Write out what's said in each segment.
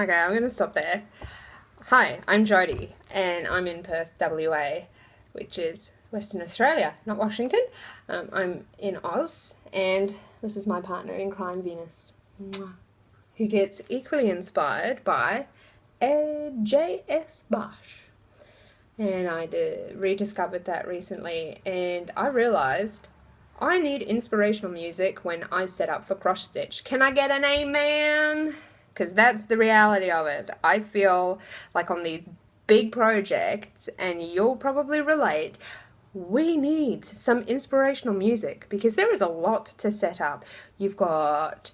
Okay, I'm going to stop there. Hi, I'm Jodie, and I'm in Perth, WA, which is Western Australia, not Washington. I'm in Oz, and this is my partner in crime, Venus, who gets equally inspired by J.S. Bosch. And I rediscovered that recently, and I realised I need inspirational music when I set up for cross stitch. Can I get an amen? Because that's the reality of it. I feel like on these big projects, and you'll probably relate, we need some inspirational music because there is a lot to set up. You've got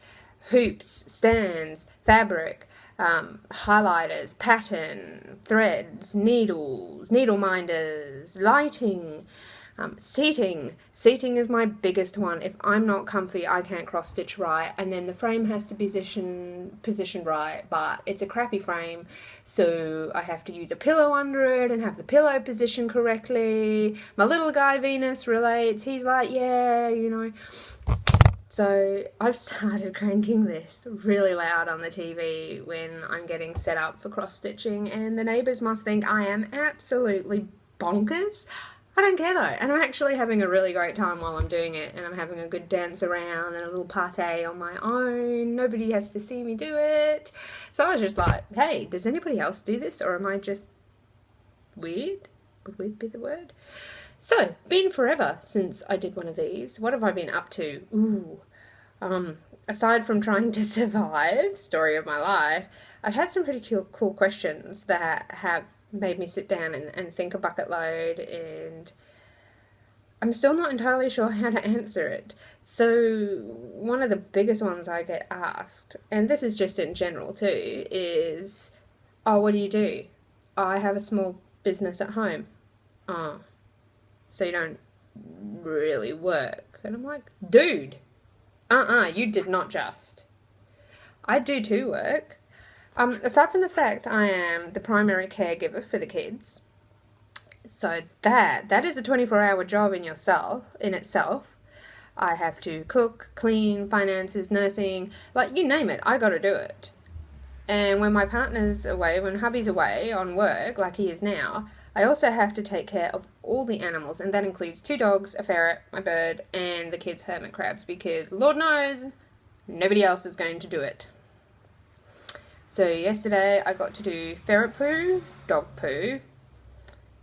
hoops, stands, fabric, highlighters, pattern, threads, needles, needle minders, lighting, seating. Seating is my biggest one. If I'm not comfy, I can't cross stitch right, and then the frame has to be positioned right, but it's a crappy frame, so I have to use a pillow under it and have the pillow positioned correctly. My little guy Venus relates. He's like, yeah, you know. So I've started cranking this really loud on the TV when I'm getting set up for cross stitching, and the neighbours must think I am absolutely bonkers. I don't care though, and I'm actually having a really great time while I'm doing it, and I'm having a good dance around and a little party on my own. Nobody has to see me do it. So I was just like, hey, does anybody else do this, or am I just weird? Would weird be the word? So, been forever since I did one of these. What have I been up to? Aside from trying to survive, story of my life, I've had some pretty cool questions that have made me sit down and think a bucket load, and I'm still not entirely sure how to answer it. So one of the biggest ones I get asked, and this is just in general too, is, oh, what do you do? Oh, I have a small business at home. Oh, so you don't really work? And I'm like, dude, you did not just. I do too work. Aside from the fact I am the primary caregiver for the kids, so that is a 24-hour job in itself. I have to cook, clean, finances, nursing, like you name it, I gotta do it. And when my partner's away, when hubby's away on work, like he is now, I also have to take care of all the animals, and that includes 2 dogs, a ferret, my bird, and the kids' hermit crabs, because Lord knows, nobody else is going to do it. So yesterday I got to do ferret poo, dog poo,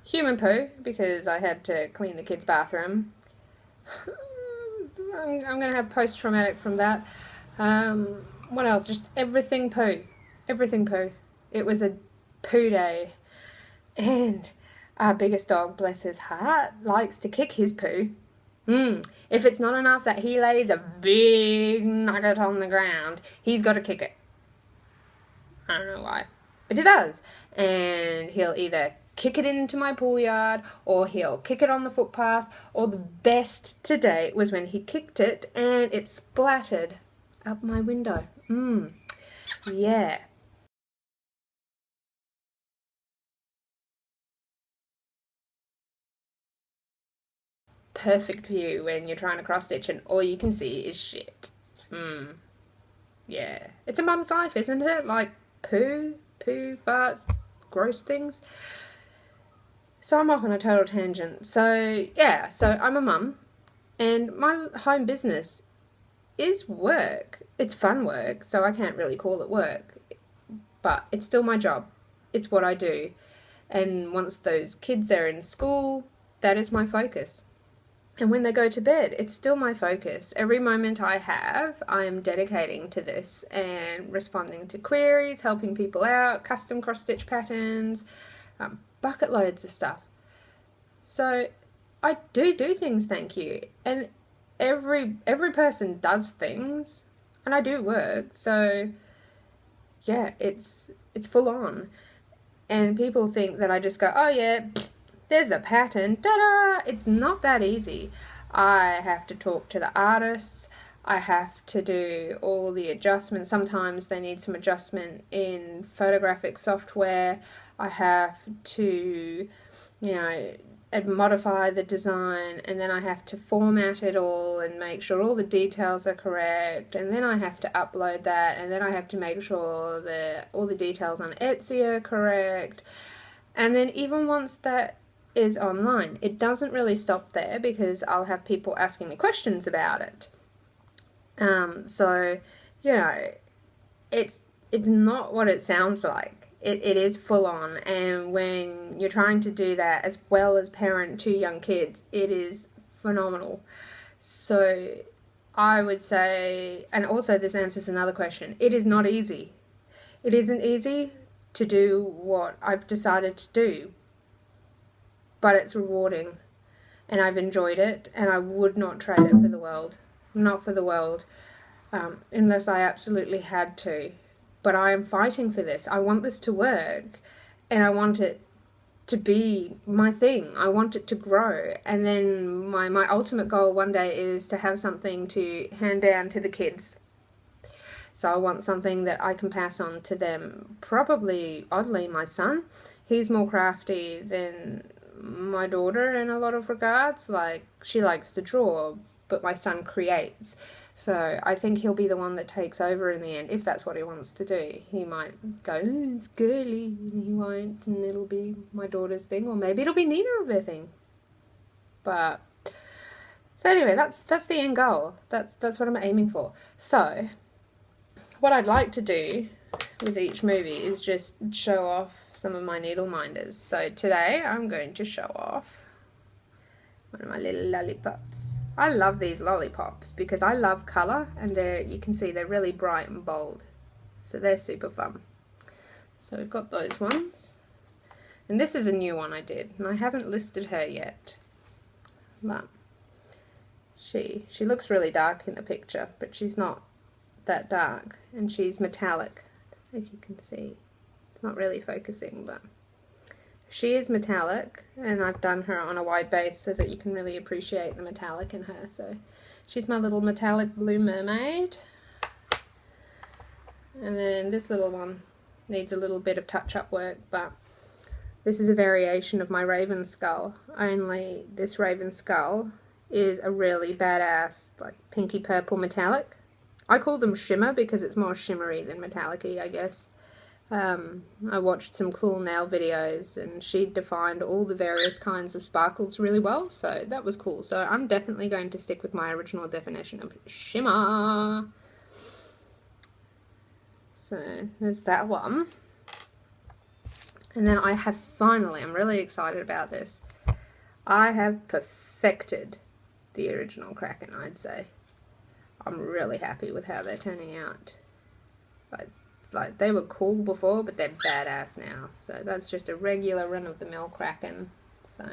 human poo, because I had to clean the kids' bathroom. I'm going to have post-traumatic from that. What else? Just everything poo. Everything poo. It was a poo day. And our biggest dog, bless his heart, likes to kick his poo. If it's not enough that he lays a big nugget on the ground, he's got to kick it. I don't know why, but he does. And he'll either kick it into my pool yard, or he'll kick it on the footpath, or the best to date was when he kicked it and it splattered up my window. Yeah. Perfect view when you're trying to cross stitch and all you can see is shit. Yeah. It's a mum's life, isn't it? Like poo, farts, gross things. So I'm off on a total tangent. So yeah, so I'm a mum, and my home business is work. It's fun work, so I can't really call it work, but it's still my job. It's what I do. And once those kids are in school, that is my focus. And when they go to bed, it's still my focus. Every moment I have, I am dedicating to this and responding to queries, helping people out, custom cross-stitch patterns, bucket loads of stuff. So I do things, thank you. And every person does things. and I do work, so yeah, it's full on. And people think that I just go, oh yeah, there's a pattern, ta-da! It's not that easy. I have to talk to the artists. I have to do all the adjustments. Sometimes they need some adjustment in photographic software. I have to, modify the design, and then I have to format it all and make sure all the details are correct, and then I have to upload that, and then I have to make sure that all the details on Etsy are correct. And then even once that is online, it doesn't really stop there, because I'll have people asking me questions about it. So, it's not what it sounds like. It is full on, and when you're trying to do that as well as parent two young kids, it is phenomenal. So I would say, and also this answers another question, it is not easy. It isn't easy to do what I've decided to do, but it's rewarding, and I've enjoyed it, and I would not trade it for the world. Not for the world, unless I absolutely had to. But I am fighting for this. I want this to work, and I want it to be my thing. I want it to grow, and then my ultimate goal one day is to have something to hand down to the kids. So I want something that I can pass on to them. Probably, oddly, my son. He's more crafty than my daughter in a lot of regards. Like, she likes to draw, but my son creates. So I think he'll be the one that takes over in the end, if that's what he wants to do. He might go, it's girly, and he won't, and it'll be my daughter's thing, or maybe it'll be neither of their thing. But, so anyway, that's the end goal. That's what I'm aiming for. So, what I'd like to do with each movie is just show off some of my needle minders. So today I'm going to show off one of my little lollipops. I love these lollipops because I love colour, and you can see they're really bright and bold. So they're super fun. So we've got those ones. And this is a new one I did, and I haven't listed her yet. But she looks really dark in the picture, but she's not that dark, and she's metallic. I don't know if you can see. It's not really focusing, but she is metallic, and I've done her on a wide base so that you can really appreciate the metallic in her. So she's my little metallic blue mermaid. And then this little one needs a little bit of touch-up work, but this is a variation of my raven skull, only this raven skull is a really badass, like, pinky purple metallic. I call them shimmer because it's more shimmery than metallic-y, I guess. I watched some cool nail videos, and she defined all the various kinds of sparkles really well, so that was cool. So I'm definitely going to stick with my original definition of shimmer. So there's that one. And then I have finally, I'm really excited about this, I have perfected the original Kraken, I'd say. I'm really happy with how they're turning out. Like they were cool before, but they're badass now. So that's just a regular run-of-the-mill Kraken. So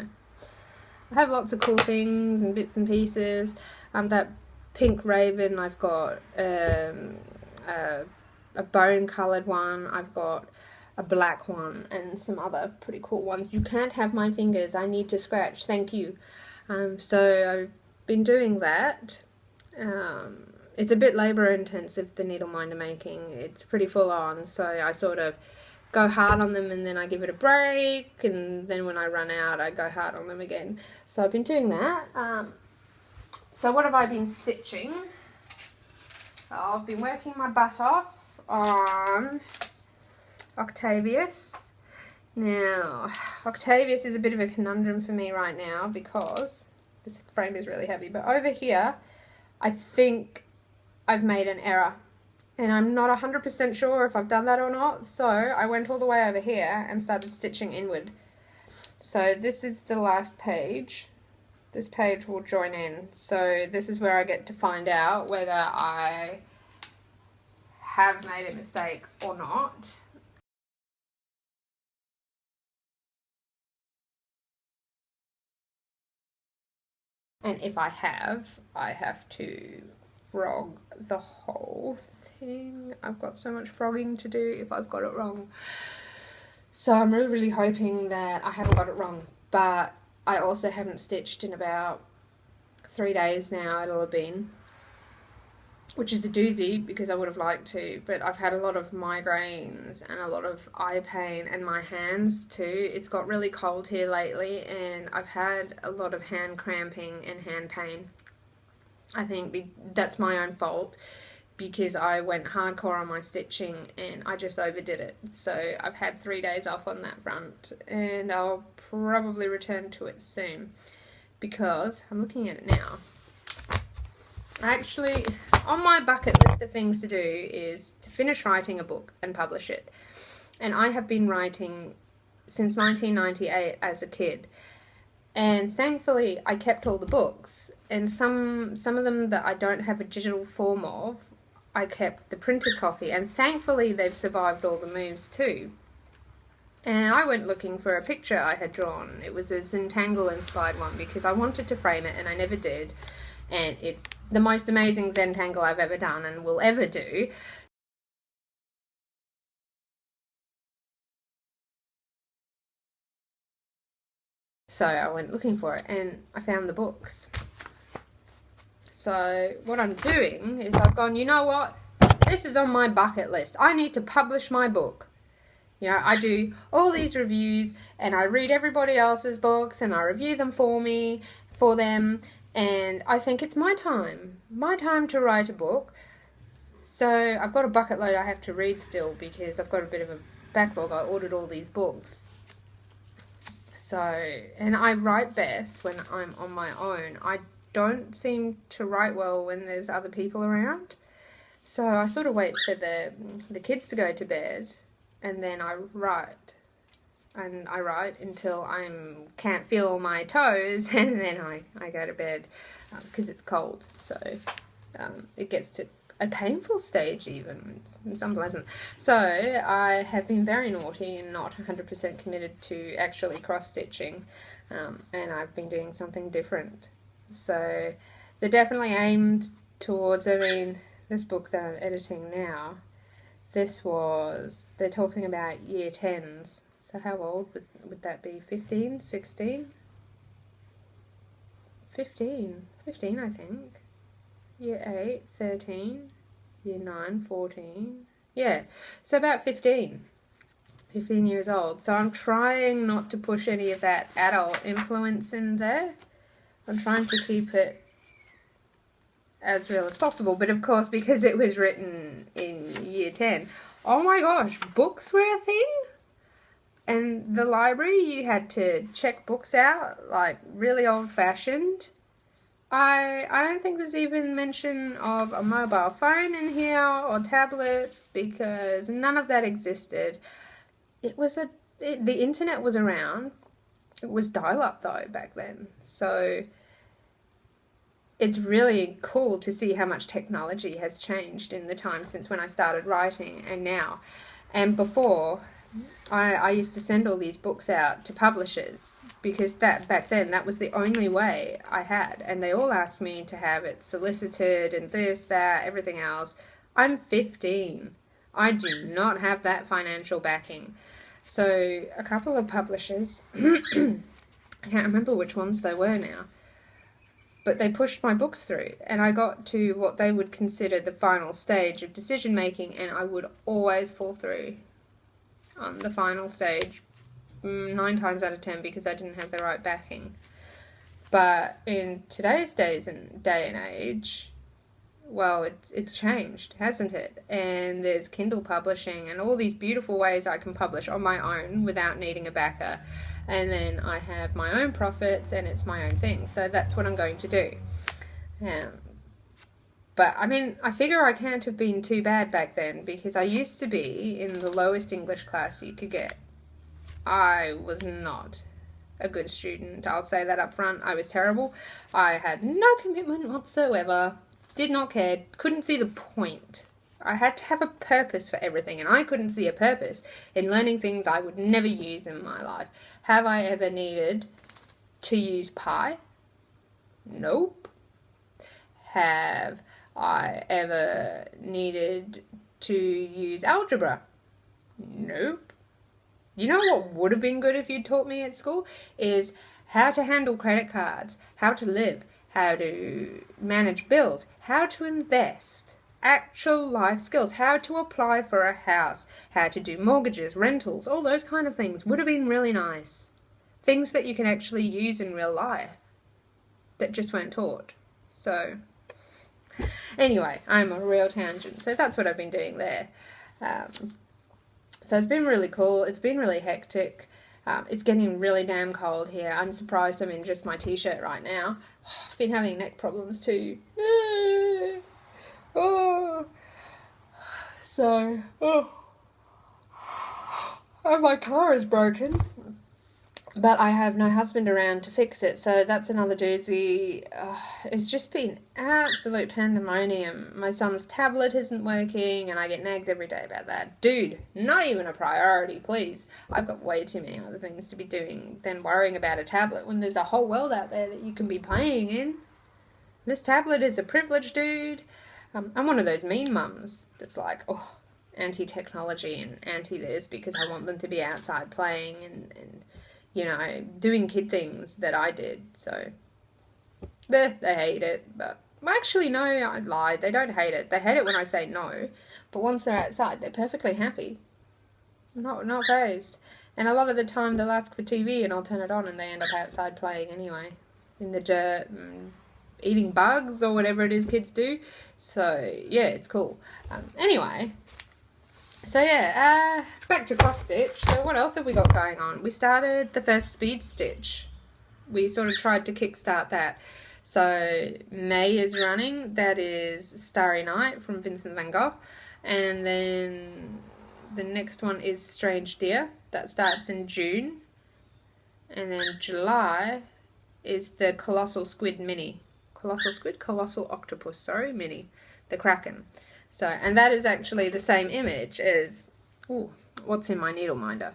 I have lots of cool things and bits and pieces. That pink raven, I've got a bone-coloured one. I've got a black one and some other pretty cool ones. You can't have my fingers. I need to scratch. Thank you. So I've been doing that. It's a bit labour intensive, the needle minder making. It's pretty full on, so I sort of go hard on them and then I give it a break, and then when I run out I go hard on them again. So I've been doing that. So what have I been stitching? I've been working my butt off on Octavius. Now, Octavius is a bit of a conundrum for me right now because this frame is really heavy, but over here I think I've made an error, and I'm not 100% sure if I've done that or not, so I went all the way over here and started stitching inward. So this is the last page. This page will join in, so this is where I get to find out whether I have made a mistake or not. And if I have to frog the whole thing. I've got so much frogging to do if I've got it wrong. So I'm really hoping that I haven't got it wrong. But I also haven't stitched in about 3 days now. It'll have been, which is a doozy because I would have liked to, but I've had a lot of migraines and a lot of eye pain, and my hands too. It's got really cold here lately, and I've had a lot of hand cramping and hand pain. I think that's my own fault because I went hardcore on my stitching and I just overdid it. So I've had 3 days off on that front, and I'll probably return to it soon because I'm looking at it now. Actually, on my bucket list of things to do is to finish writing a book and publish it. And I have been writing since 1998 as a kid. And thankfully, I kept all the books. And some of them that I don't have a digital form of, I kept the printed copy. And thankfully, they've survived all the moves too. And I went looking for a picture I had drawn. It was a Zentangle inspired one because I wanted to frame it and I never did. And it's the most amazing Zentangle I've ever done and will ever do. So I went looking for it and I found the books. So what I'm doing is I've gone, you know what? This is on my bucket list. I need to publish my book. You know, I do all these reviews and I read everybody else's books and I review them for them. And I think it's my time to write a book. So I've got a bucket load I have to read still because I've got a bit of a backlog. I ordered all these books. So, and I write best when I'm on my own. I don't seem to write well when there's other people around. So I sort of wait for the kids to go to bed and then I write. And I write until I can't feel my toes, and then I go to bed because it's cold. So it gets to a painful stage even. It's unpleasant. So I have been very naughty and not 100% committed to actually cross-stitching, and I've been doing something different. So they're definitely aimed towards, I mean, this book that I'm editing now, they're talking about year 10s. So how old would that be? 15? 16? 15. 15, I think. Year 8, 13, year 9, 14. Yeah, so about 15. 15 years old. So I'm trying not to push any of that adult influence in there. I'm trying to keep it as real as possible. But of course, because it was written in year 10, oh my gosh, books were a thing? And the library, you had to check books out, like really old-fashioned. I don't think there's even mention of a mobile phone in here or tablets because none of that existed. The internet was around. It was dial-up though back then. So it's really cool to see how much technology has changed in the time since when I started writing and now. And before, I used to send all these books out to publishers because back then that was the only way I had, and they all asked me to have it solicited and this, that, everything else. I'm 15. I do not have that financial backing. So a couple of publishers, I can't remember which ones they were now, but they pushed my books through and I got to what they would consider the final stage of decision making, and I would always fall through on the final stage 9 times out of 10 because I didn't have the right backing. But in today's day and age, well, it's changed, hasn't it? And there's Kindle publishing and all these beautiful ways I can publish on my own without needing a backer. And then I have my own profits and it's my own thing. So that's what I'm going to do. But, I mean, I figure I can't have been too bad back then because I used to be in the lowest English class you could get. I was not a good student. I'll say that up front. I was terrible. I had no commitment whatsoever. Did not care. Couldn't see the point. I had to have a purpose for everything, and I couldn't see a purpose in learning things I would never use in my life. Have I ever needed to use pi? Nope. Have I ever needed to use algebra. Nope. You know what would have been good if you taught me at school? Is how to handle credit cards, how to live, how to manage bills, how to invest, actual life skills, how to apply for a house, how to do mortgages, rentals, all those kind of things would have been really nice. Things that you can actually use in real life that just weren't taught. So, anyway, I'm a real tangent. So that's what I've been doing there. So it's been really cool. It's been really hectic. It's getting really damn cold here. I'm surprised I'm in just my t-shirt right now. I've been having neck problems too. And my car is broken. But I have no husband around to fix it, so that's another doozy. It's just been absolute pandemonium. My son's tablet isn't working, and I get nagged every day about that. Dude, not even a priority, please. I've got way too many other things to be doing than worrying about a tablet when there's a whole world out there that you can be playing in. This tablet is a privilege, dude. I'm one of those mean mums that's like, oh, anti-technology and anti-this because I want them to be outside playing and you know, doing kid things that I did, so they hate it, but actually no, I lied, they don't hate it. They hate it when I say no, but once they're outside, they're perfectly happy. Not fazed. And a lot of the time they'll ask for TV and I'll turn it on and they end up outside playing anyway, in the dirt and eating bugs or whatever it is kids do. So yeah, it's cool. Anyway, so yeah, back to cross stitch. So what else have we got going on? We started the first speed stitch. We sort of tried to kickstart that. So May is running. That is Starry Night from Vincent van Gogh. And then the next one is Strange Deer. That starts in June. And then July is the Colossal Squid Mini. Colossal Octopus, sorry, Mini. The Kraken. So, and that is actually the same image as, what's in my needle minder.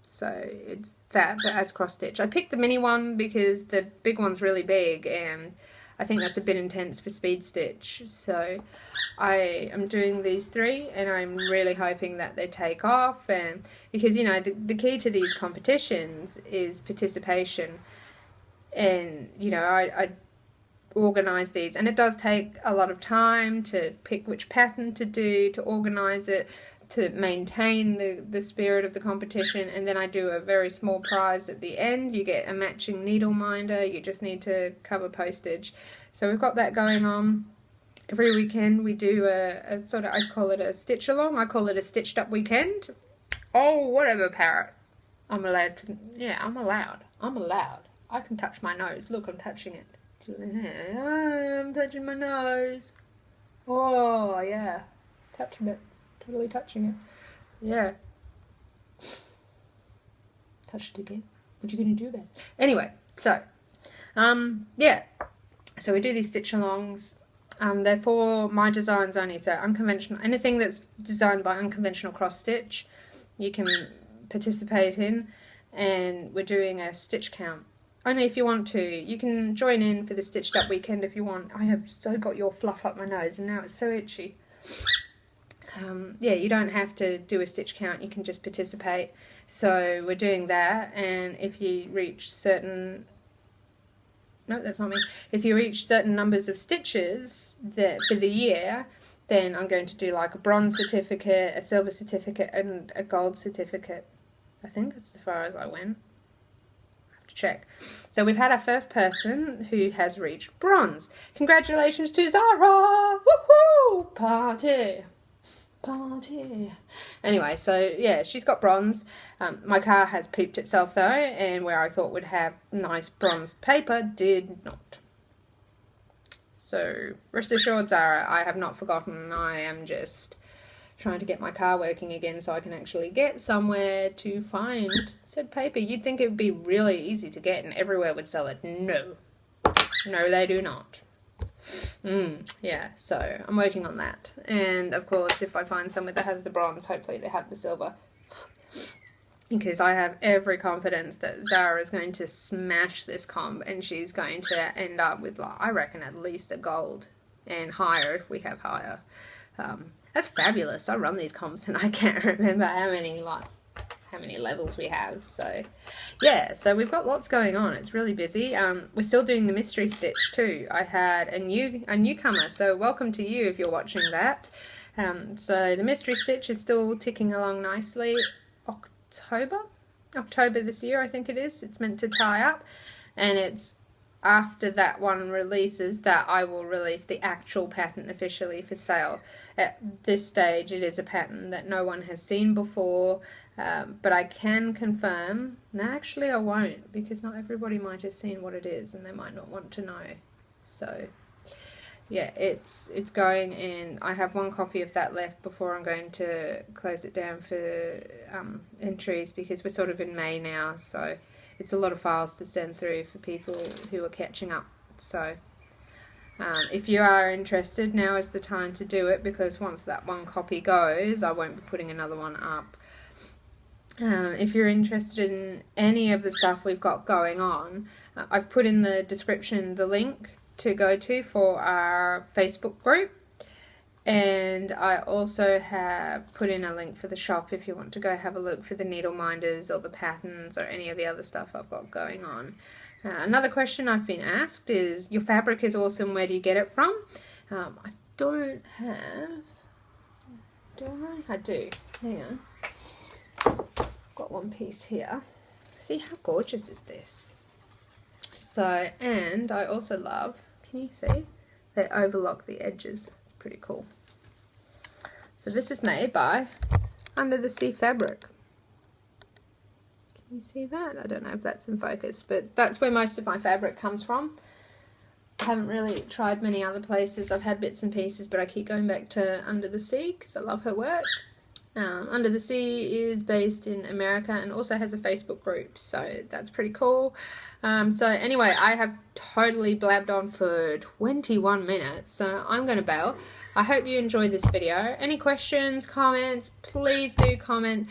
So it's that, but as cross stitch. I picked the mini one because the big one's really big and I think that's a bit intense for speed stitch. So I am doing these three and I'm really hoping that they take off, and because, you know, the key to these competitions is participation. And, you know, I organise these, and it does take a lot of time to pick which pattern to do, to organise it, to maintain the spirit of the competition, and then I do a very small prize at the end. You get a matching needle minder, you just need to cover postage. So we've got that going on. Every weekend we do a sort of, I call it a stitch along, I call it a stitched up weekend. Oh, whatever, parrot. I'm allowed. I can touch my nose. Look, I'm touching it. I'm touching my nose. Oh, yeah. Touching it. Totally touching it. Yeah. Touch it again. What are you going to do then? Anyway, so, yeah. So we do these stitch alongs. They're for my designs only. So unconventional, anything that's designed by unconventional cross stitch, you can participate in. And we're doing a stitch count. Only if you want to. You can join in for the stitched up weekend if you want. I have so got your fluff up my nose and now it's so itchy. Yeah, you don't have to do a stitch count. You can just participate. So we're doing that, and if you reach certain... No, that's not me. If you reach certain numbers of stitches for the year, then I'm going to do like a bronze certificate, a silver certificate, and a gold certificate. I think that's as far as I went. Check. So we've had our first person who has reached bronze. Congratulations to Zara! Woohoo! Party! Anyway, so yeah, she's got bronze. My car has pooped itself though, and where I thought would have nice bronze paper did not. So rest assured, Zara, I have not forgotten. I am just trying to get my car working again so I can actually get somewhere to find said paper. You'd think it would be really easy to get and everywhere would sell it. No. No, they do not. Yeah, so I'm working on that. And of course, if I find somewhere that has the bronze, hopefully they have the silver. Because I have every confidence that Zara is going to smash this comp and she's going to end up with, like, I reckon, at least a gold. and higher if we have higher. That's fabulous. I run these comps and I can't remember how many levels we have. So yeah, so we've got lots going on. It's really busy. We're still doing the mystery stitch too. I had a newcomer, so welcome to you if you're watching that. So the mystery stitch is still ticking along nicely. October this year, I think it is. It's meant to tie up, and it's after that one releases that I will release the actual pattern officially for sale. At this stage, it is a pattern that no one has seen before, but I can confirm, no, actually I won't, because not everybody might have seen what it is and they might not want to know. So yeah, it's going, and I have one copy of that left before I'm going to close it down for entries, because we're sort of in May now, so it's a lot of files to send through for people who are catching up. So if you are interested, now is the time to do it, because once that one copy goes, I won't be putting another one up. If you're interested in any of the stuff we've got going on, I've put in the description the link to go to for our Facebook group, and I also have put in a link for the shop if you want to go have a look for the needle minders or the patterns or any of the other stuff I've got going on. Another question I've been asked is, your fabric is awesome, where do you get it from? I don't have, do I? I do, hang on. Got one piece here. See how gorgeous is this? So, and I also love, can you see? They overlock the edges. It's pretty cool. So this is made by Under the Sea Fabric. Can you see that? I don't know if that's in focus, but that's where most of my fabric comes from. I haven't really tried many other places. I've had bits and pieces, but I keep going back to Under the Sea because I love her work. Under the Sea is based in America and also has a Facebook group, so that's pretty cool. So anyway, I have totally blabbed on for 21 minutes, so I'm going to bail. I hope you enjoyed this video. Any questions, comments, please do comment.